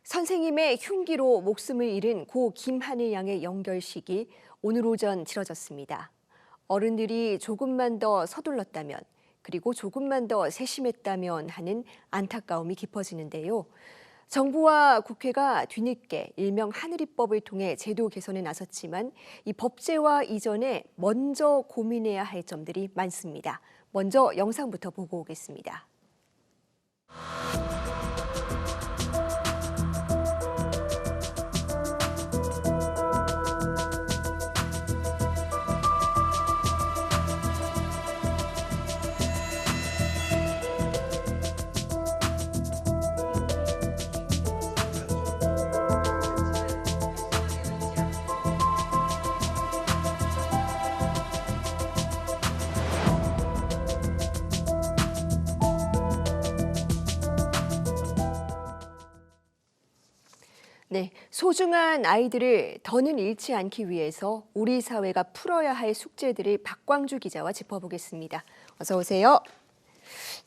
선생님의 흉기로 목숨을 잃은 고 김하늘 양의 영결식이 오늘 오전 치러졌습니다. 어른들이 조금만 더 서둘렀다면, 그리고 조금만 더 세심했다면 하는 안타까움이 깊어지는데요. 정부와 국회가 뒤늦게 일명 하늘이법을 통해 제도 개선에 나섰지만 이 법제화 이전에 먼저 고민해야 할 점들이 많습니다. 먼저 영상부터 보고 오겠습니다. 네, 소중한 아이들을 더는 잃지 않기 위해서 우리 사회가 풀어야 할 숙제들을 박광주 기자와 짚어보겠습니다. 어서 오세요.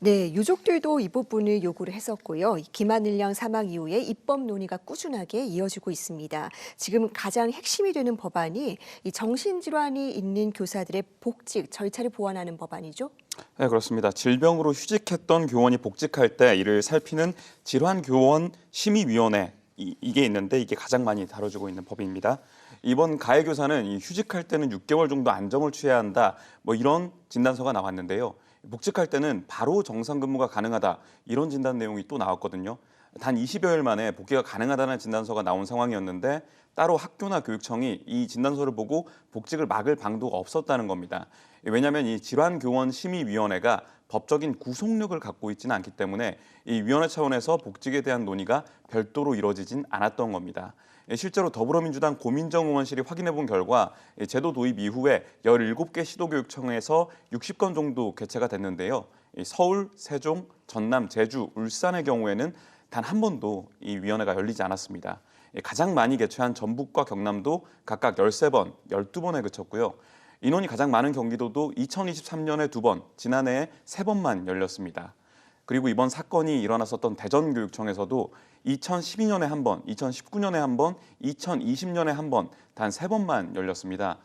네, 유족들도 이 부분을 요구를 했었고요. 김하늘 양 사망 이후에 입법 논의가 꾸준하게 이어지고 있습니다. 지금 가장 핵심이 되는 법안이 이 정신질환이 있는 교사들의 복직 절차를 보완하는 법안이죠. 네, 그렇습니다. 질병으로 휴직했던 교원이 복직할 때 이를 살피는 질환교원심의위원회 이게 있는데 이게 가장 많이 다뤄지고 있는 법입니다. 이번 가해 교사는 이 휴직할 때는 6개월 정도 안정을 취해야 한다. 이런 진단서가 나왔는데요. 복직할 때는 바로 정상 근무가 가능하다. 이런 진단 내용이 또 나왔거든요. 단 20여일 만에 복귀가 가능하다는 진단서가 나온 상황이었는데 따로 학교나 교육청이 이 진단서를 보고 복직을 막을 방도가 없었다는 겁니다. 왜냐하면 이 질환교원심의위원회가 법적인 구속력을 갖고 있지는 않기 때문에 이 위원회 차원에서 복직에 대한 논의가 별도로 이루어지진 않았던 겁니다. 실제로 더불어민주당 고민정 의원실이 확인해 본 결과 제도 도입 이후에 17개 시도교육청에서 60건 정도 개최가 됐는데요. 서울, 세종, 전남, 제주, 울산의 경우에는 단 한 번도 이 위원회가 열리지 않았습니다. 가장 많이 개최한 전북과 경남도 각각 13번, 12번에 그쳤고요. 인원이 가장 많은 경기도도 2023년에 2번, 지난해에 3번만 열렸습니다. 그리고 이번 사건이 일어났었던 대전교육청에서도 2012년에 한 번, 2019년에 한 번, 2020년에 한 번, 단 3번만 열렸습니다.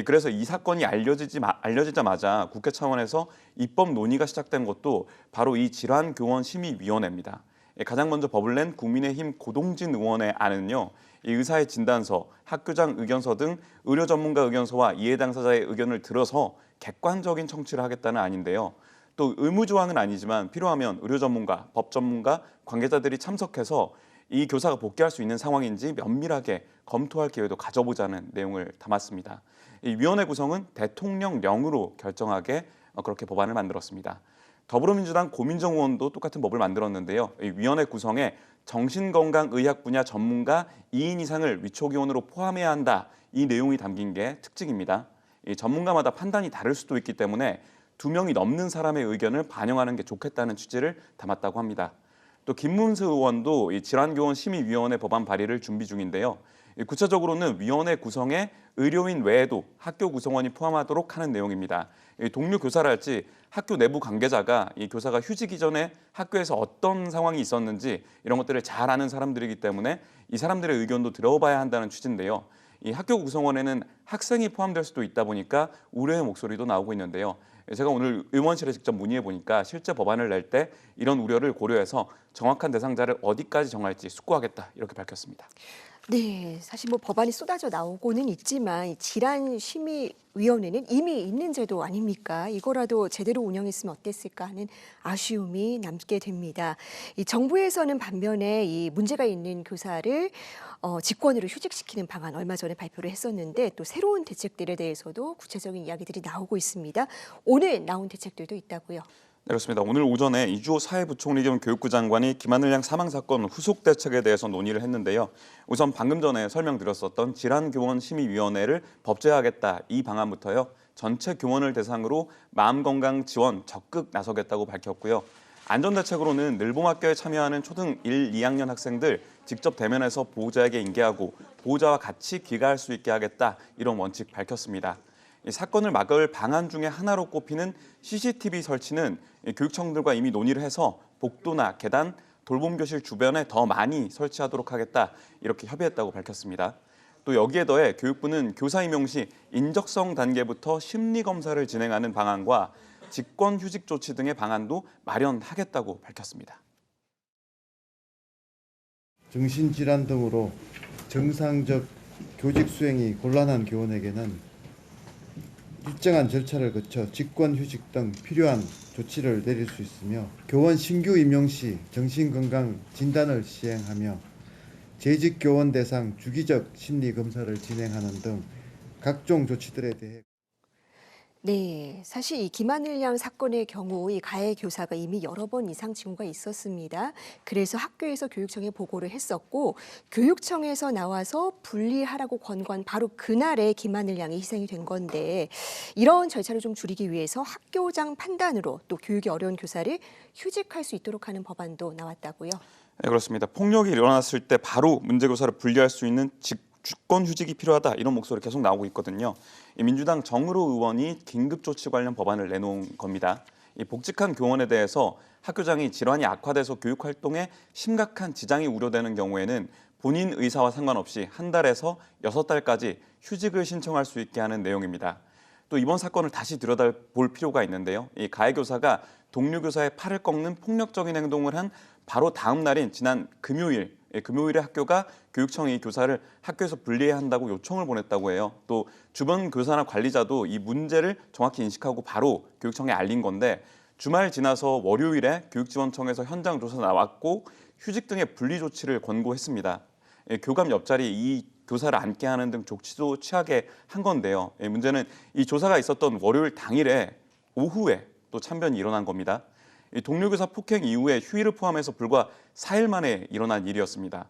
그래서 이 사건이 알려지자마자 국회 차원에서 입법 논의가 시작된 것도 바로 이 질환교원심의위원회입니다. 가장 먼저 법을 낸 국민의힘 고동진 의원의 안은요. 이 의사의 진단서, 학교장 의견서 등 의료 전문가 의견서와 이해 당사자의 의견을 들어서 객관적인 청취를 하겠다는 안인데요. 또 의무 조항은 아니지만 필요하면 의료 전문가, 법 전문가, 관계자들이 참석해서 이 교사가 복귀할 수 있는 상황인지 면밀하게 검토할 기회도 가져보자는 내용을 담았습니다. 이 위원회 구성은 대통령령으로 결정하게 그렇게 법안을 만들었습니다. 더불어민주당 고민정 의원도 똑같은 법을 만들었는데요. 이 위원회 구성에 정신건강의학 분야 전문가 2인 이상을 위촉위원으로 포함해야 한다. 이 내용이 담긴 게 특징입니다. 이 전문가마다 판단이 다를 수도 있기 때문에 2명이 넘는 사람의 의견을 반영하는 게 좋겠다는 취지를 담았다고 합니다. 또 김문수 의원도 이 질환교원심의위원회 법안 발의를 준비 중인데요. 구체적으로는 위원회 구성에 의료인 외에도 학교 구성원이 포함하도록 하는 내용입니다. 동료 교사랄지 학교 내부 관계자가 이 교사가 휴직 이전에 학교에서 어떤 상황이 있었는지 이런 것들을 잘 아는 사람들이기 때문에 이 사람들의 의견도 들어봐야 한다는 취지인데요. 이 학교 구성원에는 학생이 포함될 수도 있다 보니까 우려의 목소리도 나오고 있는데요. 제가 오늘 의원실에 직접 문의해 보니까 실제 법안을 낼 때 이런 우려를 고려해서 정확한 대상자를 어디까지 정할지 숙고하겠다 이렇게 밝혔습니다. 네, 사실 법안이 쏟아져 나오고는 있지만 이 질환심의위원회는 이미 있는 제도 아닙니까? 이거라도 제대로 운영했으면 어땠을까 하는 아쉬움이 남게 됩니다. 이 정부에서는 반면에 이 문제가 있는 교사를 직권으로 휴직시키는 방안 얼마 전에 발표를 했었는데 또 새로운 대책들에 대해서도 구체적인 이야기들이 나오고 있습니다. 오늘 나온 대책들도 있다고요. 네, 그렇습니다. 오늘 오전에 이주호 사회부총리 겸 교육부 장관이 김하늘 양 사망 사건 후속 대책에 대해서 논의를 했는데요. 우선 방금 전에 설명드렸었던 질환교원심의위원회를 법제화하겠다 이 방안부터요. 전체 교원을 대상으로 마음건강 지원 적극 나서겠다고 밝혔고요. 안전대책으로는 늘봄학교에 참여하는 초등 1, 2학년 학생들 직접 대면해서 보호자에게 인계하고 보호자와 같이 귀가할 수 있게 하겠다 이런 원칙 밝혔습니다. 이 사건을 막을 방안 중에 하나로 꼽히는 CCTV 설치는 교육청들과 이미 논의를 해서 복도나 계단, 돌봄 교실 주변에 더 많이 설치하도록 하겠다 이렇게 협의했다고 밝혔습니다. 또 여기에 더해 교육부는 교사 임용 시 인적성 단계부터 심리 검사를 진행하는 방안과 직권 휴직 조치 등의 방안도 마련하겠다고 밝혔습니다. 정신질환 등으로 정상적 교직 수행이 곤란한 교원에게는 일정한 절차를 거쳐 직권휴직 등 필요한 조치를 내릴 수 있으며 교원 신규 임용 시 정신건강 진단을 시행하며 재직 교원 대상 주기적 심리검사를 진행하는 등 각종 조치들에 대해 네, 사실 이 김하늘 양 사건의 경우 이 가해 교사가 이미 여러 번 이상 징후가 있었습니다. 그래서 학교에서 교육청에 보고를 했었고 교육청에서 나와서 분리하라고 권고한 바로 그날에 김하늘 양이 희생이 된 건데 이런 절차를 좀 줄이기 위해서 학교장 판단으로 또 교육이 어려운 교사를 휴직할 수 있도록 하는 법안도 나왔다고요. 네, 그렇습니다. 폭력이 일어났을 때 바로 문제교사를 분리할 수 있는 직권 휴직이 필요하다 이런 목소리 계속 나오고 있거든요. 이 민주당 정의로 의원이 긴급조치 관련 법안을 내놓은 겁니다. 이 복직한 교원에 대해서 학교장이 질환이 악화돼서 교육 활동에 심각한 지장이 우려되는 경우에는 본인 의사와 상관없이 한 달에서 6달까지 휴직을 신청할 수 있게 하는 내용입니다. 또 이번 사건을 다시 들여다볼 필요가 있는데요. 이 가해 교사가 동료 교사의 팔을 꺾는 폭력적인 행동을 한 바로 다음 날인 지난 금요일에 학교가 교육청이 이 교사를 학교에서 분리해야 한다고 요청을 보냈다고 해요. 또 주변 교사나 관리자도 이 문제를 정확히 인식하고 바로 교육청에 알린 건데 주말 지나서 월요일에 교육지원청에서 현장 조사 나왔고 휴직 등의 분리 조치를 권고했습니다. 교감 옆자리에 이 교사를 앉게 하는 등 조치도 취하게 한 건데요. 문제는 이 조사가 있었던 월요일 당일에 오후에 또 참변이 일어난 겁니다. 동료 교사 폭행 이후에 휴일을 포함해서 불과 4일 만에 일어난 일이었습니다.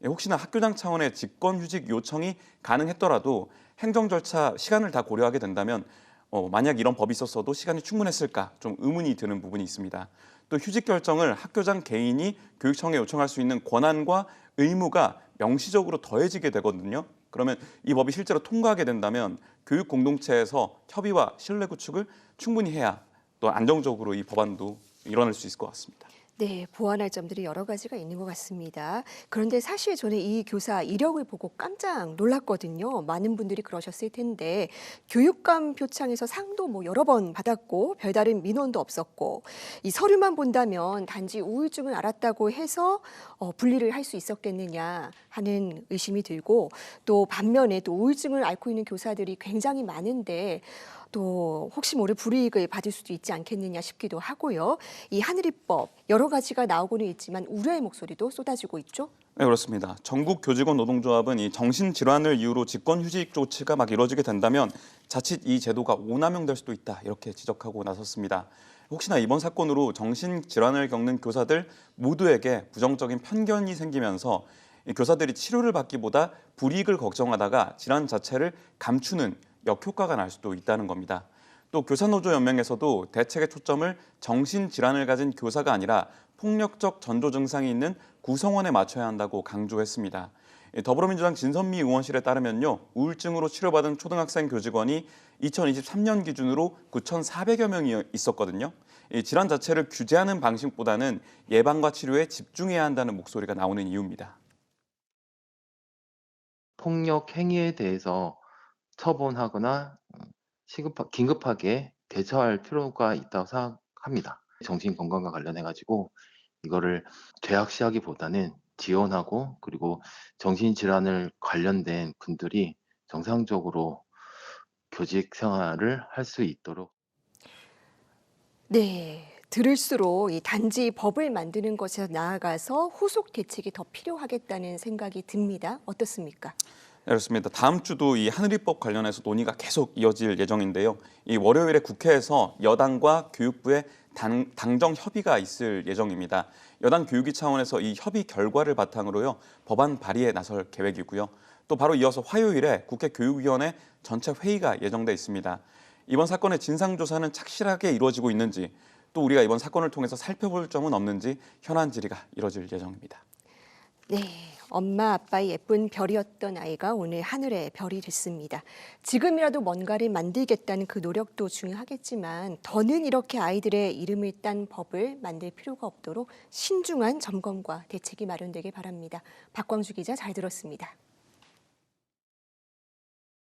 혹시나 학교장 차원의 직권휴직 요청이 가능했더라도 행정 절차 시간을 다 고려하게 된다면 만약 이런 법이 있었어도 시간이 충분했을까 좀 의문이 드는 부분이 있습니다. 또 휴직 결정을 학교장 개인이 교육청에 요청할 수 있는 권한과 의무가 명시적으로 더해지게 되거든요. 그러면 이 법이 실제로 통과하게 된다면 교육 공동체에서 협의와 신뢰 구축을 충분히 해야 또 안정적으로 이 법안도 일어날 수 있을 것 같습니다. 네, 보완할 점들이 여러 가지가 있는 것 같습니다. 그런데 사실 저는 이 교사 이력을 보고 깜짝 놀랐거든요. 많은 분들이 그러셨을 텐데 교육감 표창에서 상도 여러 번 받았고 별다른 민원도 없었고 이 서류만 본다면 단지 우울증을 앓았다고 해서 분리를 할 수 있었겠느냐 하는 의심이 들고 또 반면에 또 우울증을 앓고 있는 교사들이 굉장히 많은데 또 혹시 모를 불이익을 받을 수도 있지 않겠느냐 싶기도 하고요. 이 하늘이법 여러 가지가 나오고는 있지만 우려의 목소리도 쏟아지고 있죠. 네, 그렇습니다. 전국 교직원 노동조합은 이 정신질환을 이유로 직권휴직 조치가 막 이루어지게 된다면 자칫 이 제도가 오남용될 수도 있다 이렇게 지적하고 나섰습니다. 혹시나 이번 사건으로 정신질환을 겪는 교사들 모두에게 부정적인 편견이 생기면서 이 교사들이 치료를 받기보다 불이익을 걱정하다가 질환 자체를 감추는 역효과가 날 수도 있다는 겁니다. 또 교사노조연맹에서도 대책의 초점을 정신질환을 가진 교사가 아니라 폭력적 전조 증상이 있는 구성원에 맞춰야 한다고 강조했습니다. 더불어민주당 진선미 의원실에 따르면요, 우울증으로 치료받은 초등학생 교직원이 2023년 기준으로 9,400여 명이 있었거든요. 이 질환 자체를 규제하는 방식보다는 예방과 치료에 집중해야 한다는 목소리가 나오는 이유입니다. 폭력 행위에 대해서 처분하거나 긴급하게 대처할 필요가 있다고 생각합니다. 정신 건강과 관련해 가지고 이거를 죄악시하기보다는 지원하고 그리고 정신질환을 관련된 분들이 정상적으로 교직 생활을 할 수 있도록. 네, 들을수록 이 단지 법을 만드는 것에 나아가서 후속 대책이 더 필요하겠다는 생각이 듭니다. 어떻습니까? 네, 그렇습니다. 다음 주도 이 하늘이법 관련해서 논의가 계속 이어질 예정인데요. 이 월요일에 국회에서 여당과 교육부의 당정 협의가 있을 예정입니다. 여당 교육위 차원에서 이 협의 결과를 바탕으로요 법안 발의에 나설 계획이고요. 또 바로 이어서 화요일에 국회 교육위원회 전체 회의가 예정돼 있습니다. 이번 사건의 진상조사는 착실하게 이루어지고 있는지 또 우리가 이번 사건을 통해서 살펴볼 점은 없는지 현안 질의가 이뤄질 예정입니다. 네, 엄마 아빠의 예쁜 별이었던 아이가 오늘 하늘의 별이 됐습니다. 지금이라도 뭔가를 만들겠다는 그 노력도 중요하겠지만 더는 이렇게 아이들의 이름을 딴 법을 만들 필요가 없도록 신중한 점검과 대책이 마련되길 바랍니다. 박광주 기자 잘 들었습니다.